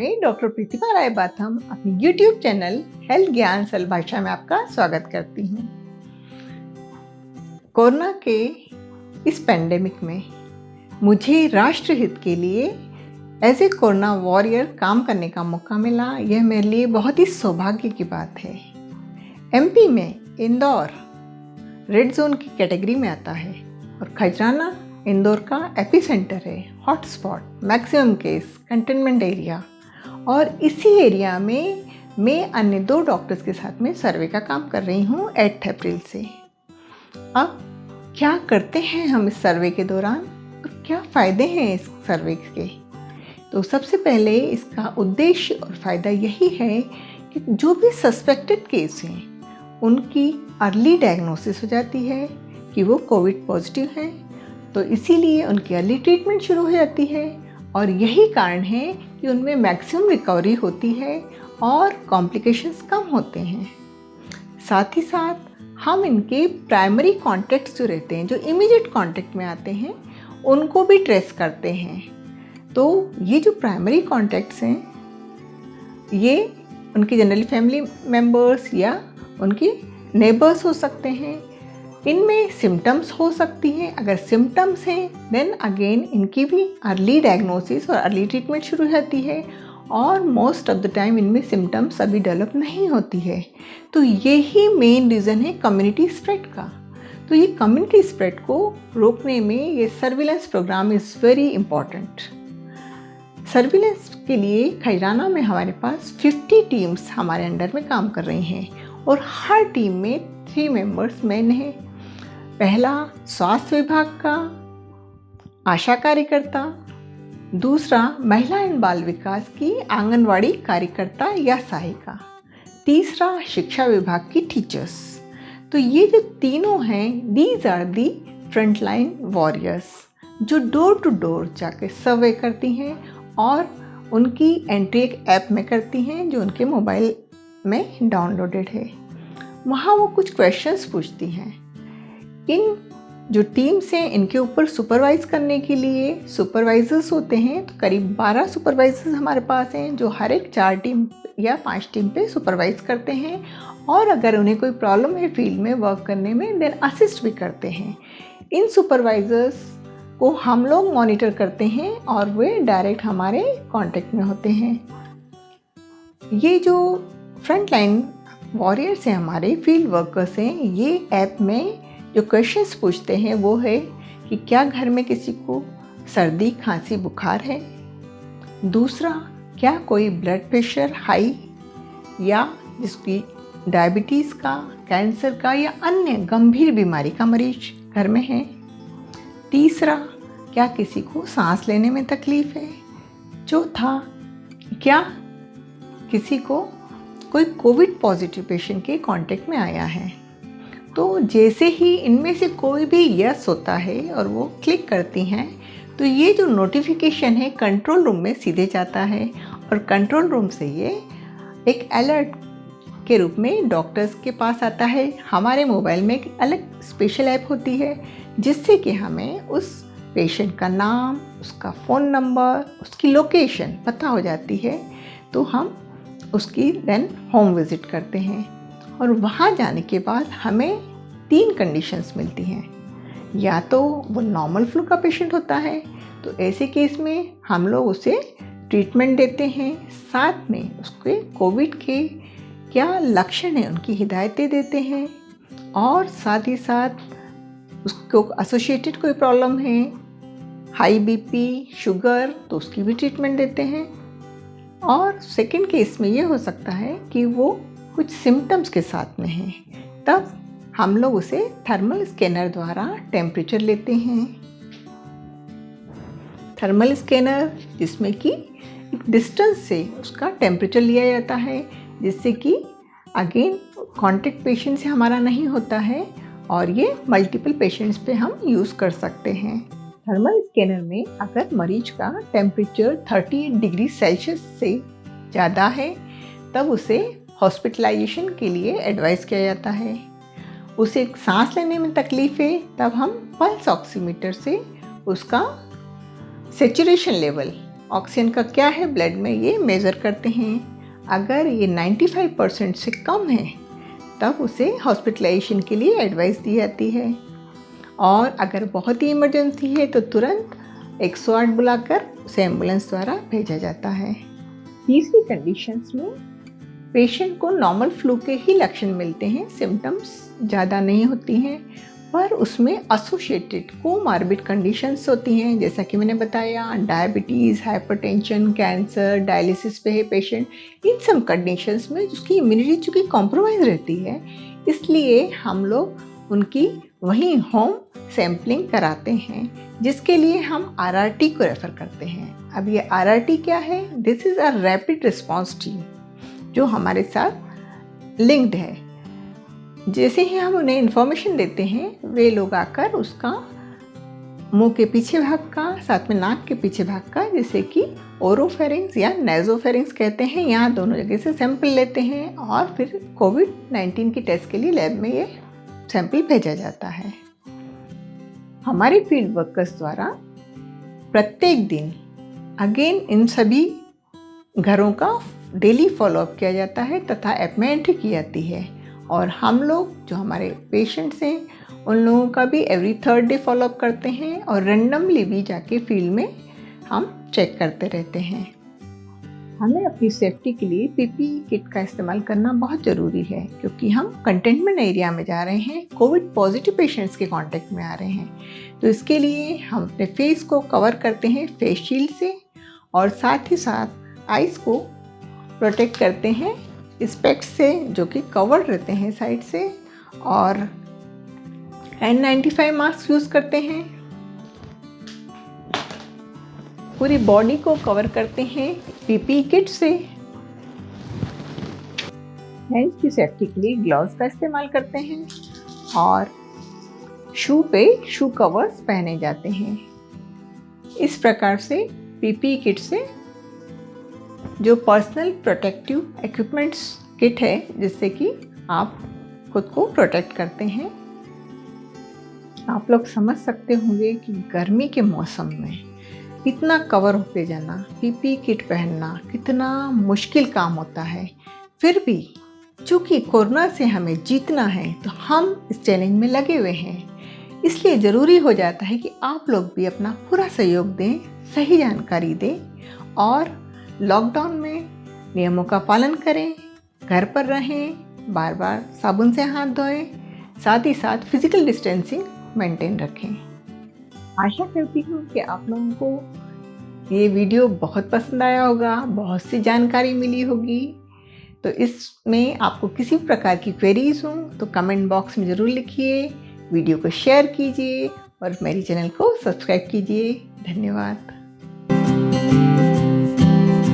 में डॉक्टर प्रतिभा राय बाथम अपनी YouTube channel health ज्ञान सरल भाषा में आपका स्वागत करती हूँ। कोरोना के इस पेंडेमिक में मुझे राष्ट्र हित के लिए एज ए कोरोना वॉरियर काम करने का मौका मिला। यह मेरे लिए बहुत ही सौभाग्य की बात है। MP में इंदौर रेड जोन की कैटेगरी में आता है और खजराना इंदौर का एपिसेंटर है, hotspot, maximum case, containment area. और इसी एरिया में मैं अन्य 2 डॉक्टर्स के साथ में सर्वे का काम कर रही हूँ 8 अप्रैल से। अब क्या करते हैं हम इस सर्वे के दौरान और क्या फ़ायदे हैं इस सर्वे के? तो सबसे पहले इसका उद्देश्य और फ़ायदा यही है कि जो भी सस्पेक्टेड केस हैं उनकी अर्ली डायग्नोसिस हो जाती है कि वो कोविड पॉजिटिव हैं, तो इसीलिए उनकी अर्ली ट्रीटमेंट शुरू हो जाती है और यही कारण है कि उनमें मैक्सिमम रिकवरी होती है और कॉम्प्लिकेशंस कम होते हैं। साथ ही साथ हम इनके प्राइमरी कॉन्टैक्ट्स जो रहते हैं, जो इमीडिएट कॉन्टैक्ट में आते हैं, उनको भी ट्रेस करते हैं। तो ये जो प्राइमरी कॉन्टैक्ट्स हैं ये उनकी जनरली फैमिली मेम्बर्स या उनकी नेबर्स हो सकते हैं। इनमें सिम्टम्स हो सकती हैं। अगर सिम्टम्स हैं देन अगेन इनकी भी अर्ली डायग्नोसिस और अर्ली ट्रीटमेंट शुरू हो जाती है और मोस्ट ऑफ द टाइम इनमें सिम्टम्स अभी डेवलप नहीं होती है। तो यही मेन रीज़न है कम्युनिटी स्प्रेड का। तो ये कम्युनिटी स्प्रेड को रोकने में ये surveillance programme is very important. Surveillance के लिए खजराना में हमारे पास 50 टीम्स हमारे अंडर में काम कर रही हैं और हर टीम में 3 मेंबर्स मैन हैं। पहला स्वास्थ्य विभाग का आशा कार्यकर्ता, दूसरा महिला एवं बाल विकास की आंगनवाड़ी कार्यकर्ता या सहायिका, तीसरा शिक्षा विभाग की टीचर्स। तो ये जो तीनों हैं these are the frontline warriors जो डोर टू डोर जाके सर्वे करती हैं और उनकी एंट्री एक ऐप में करती हैं जो उनके मोबाइल में डाउनलोडेड है। वहाँ वो कुछ क्वेश्चंस पूछती हैं। इन जो टीम्स हैं इनके ऊपर सुपरवाइज़ करने के लिए सुपरवाइज़र्स होते हैं। तो करीब 12 सुपरवाइज़र्स हमारे पास हैं जो हर एक 4 टीम या 5 टीम पे सुपरवाइज़ करते हैं और अगर उन्हें कोई प्रॉब्लम है फील्ड में वर्क करने में देन असिस्ट भी करते हैं। इन सुपरवाइज़र्स को हम लोग मॉनिटर करते हैं और वे डायरेक्ट हमारे कांटेक्ट में होते हैं। ये जो फ्रंटलाइन वॉरियर्स हैं, हमारे फील्ड वर्कर्स हैं, ये ऐप में जो क्वेश्चंस पूछते हैं वो है कि क्या घर में किसी को सर्दी, खांसी, बुखार है? दूसरा, क्या कोई ब्लड प्रेशर हाई या जिसकी डायबिटीज़ का, कैंसर का या अन्य गंभीर बीमारी का मरीज घर में है? तीसरा, क्या किसी को सांस लेने में तकलीफ़ है? चौथा, क्या किसी को कोई कोविड पॉजिटिव पेशेंट के कांटेक्ट में आया है? तो जैसे ही इनमें से कोई भी यस होता है और वो क्लिक करती हैं तो ये जो नोटिफिकेशन है कंट्रोल रूम में सीधे जाता है और कंट्रोल रूम से ये एक अलर्ट के रूप में डॉक्टर्स के पास आता है। हमारे मोबाइल में एक अलग स्पेशल ऐप होती है जिससे कि हमें उस पेशेंट का नाम, उसका फ़ोन नंबर, उसकी लोकेशन पता हो जाती है। तो हम उसकी देन होम विज़िट करते हैं और वहाँ जाने के बाद हमें 3 कंडीशंस मिलती हैं। या तो वो नॉर्मल फ्लू का पेशेंट होता है तो ऐसे केस में हम लोग उसे ट्रीटमेंट देते हैं, साथ में उसके कोविड के क्या लक्षण हैं उनकी हिदायतें देते हैं और साथ ही साथ उसको एसोसिएटेड कोई प्रॉब्लम है, हाई BP, शुगर, तो उसकी भी ट्रीटमेंट देते हैं। और सेकंड केस में ये हो सकता है कि वो कुछ सिम्टम्स के साथ में है, तब हम लोग उसे थर्मल स्कैनर द्वारा टेम्परेचर लेते हैं। थर्मल स्कैनर जिसमें कि एक डिस्टेंस से उसका टेम्परेचर लिया जाता है जिससे कि अगेन कॉन्टैक्ट पेशेंट से हमारा नहीं होता है और ये मल्टीपल पेशेंट्स पे हम यूज़ कर सकते हैं। थर्मल स्कैनर में अगर मरीज का टेम्परेचर 38 डिग्री सेल्सियस से ज़्यादा है तब उसे हॉस्पिटलाइजेशन के लिए एडवाइस किया जाता है। उसे सांस लेने में तकलीफ़ है तब हम पल्स ऑक्सीमीटर से उसका सेचुरेशन लेवल ऑक्सीजन का क्या है ब्लड में ये मेज़र करते हैं। अगर ये 95% से कम है तब उसे हॉस्पिटलाइजेशन के लिए एडवाइस दी जाती है, और अगर बहुत ही इमरजेंसी है तो तुरंत 108 बुलाकर उसे एम्बुलेंस द्वारा भेजा जाता है। तीसरी कंडीशंस में पेशेंट को नॉर्मल फ्लू के ही लक्षण मिलते हैं, सिम्टम्स ज़्यादा नहीं होती हैं, पर उसमें एसोसिएटेड कोमार्बिड कंडीशंस होती हैं, जैसा कि मैंने बताया डायबिटीज़, हाइपरटेंशन, कैंसर, डायलिसिस पे है पेशेंट। इन सब कंडीशंस में उसकी इम्यूनिटी चूँकि कॉम्प्रोमाइज़ रहती है, इसलिए हम लोग उनकी वहीं होम सैम्पलिंग कराते हैं, जिसके लिए हम आरआरटी को रेफ़र करते हैं। अब ये आरआरटी क्या है? This is a rapid response team जो हमारे साथ लिंक्ड है। जैसे ही हम उन्हें इन्फॉर्मेशन देते हैं, वे लोग आकर उसका मुंह के पीछे भाग का, साथ में नाक के पीछे भाग का, जैसे कि ओरोफेरिंग्स या नेज़ोफेरिंग्स कहते हैं, यहाँ दोनों जगह से सैंपल लेते हैं और फिर कोविड-19 की टेस्ट के लिए लैब में ये सैंपल भेजा जाता है। हमारे फील्ड वर्कर्स द्वारा प्रत्येक दिन अगेन इन सभी घरों का डेली फॉलोअप किया जाता है तथा अपॉइंटमेंट की जाती है, और हम लोग जो हमारे पेशेंट्स हैं उन लोगों का भी एवरी थर्ड डे फॉलोअप करते हैं, और रैंडमली भी जाके फील्ड में हम चेक करते रहते हैं। हमें अपनी सेफ्टी के लिए पीपीई किट का इस्तेमाल करना बहुत ज़रूरी है, क्योंकि हम कंटेनमेंट एरिया में जा रहे हैं, कोविड पॉजिटिव पेशेंट्स के कांटेक्ट में आ रहे हैं। तो इसके लिए हम अपने फेस को कवर करते हैं फेस शील्ड से, और साथ ही साथ आइज़ को प्रोटेक्ट करते हैं स्पेक्स से जो कि कवर्ड रहते हैं साइड से, और N95 मास्क यूज़ करते हैं। पूरी बॉडी को कवर करते हैं पीपीई किट से। हैंड्स की सेफ्टी के लिए ग्लव्स का इस्तेमाल करते हैं, और शू पे शू कवर्स पहने जाते हैं। इस प्रकार से पीपीई किट से जो पर्सनल प्रोटेक्टिव इक्विपमेंट्स किट है, जिससे कि आप खुद को प्रोटेक्ट करते हैं। आप लोग समझ सकते होंगे कि गर्मी के मौसम में इतना कवर होते जाना, पीपीई किट पहनना कितना मुश्किल काम होता है। फिर भी चूँकि कोरोना से हमें जीतना है तो हम इस चैलेंज में लगे हुए हैं, इसलिए ज़रूरी हो जाता है कि आप लोग भी अपना पूरा सहयोग दें, सही जानकारी दें, और लॉकडाउन में नियमों का पालन करें, घर पर रहें, बार बार साबुन से हाथ धोएं, साथ ही साथ फिजिकल डिस्टेंसिंग मेंटेन रखें। आशा करती हूँ कि आप लोगों को ये वीडियो बहुत पसंद आया होगा, बहुत सी जानकारी मिली होगी। तो इसमें आपको किसी प्रकार की क्वेरीज हों तो कमेंट बॉक्स में ज़रूर लिखिए, वीडियो को शेयर कीजिए और मेरे चैनल को सब्सक्राइब कीजिए। धन्यवाद।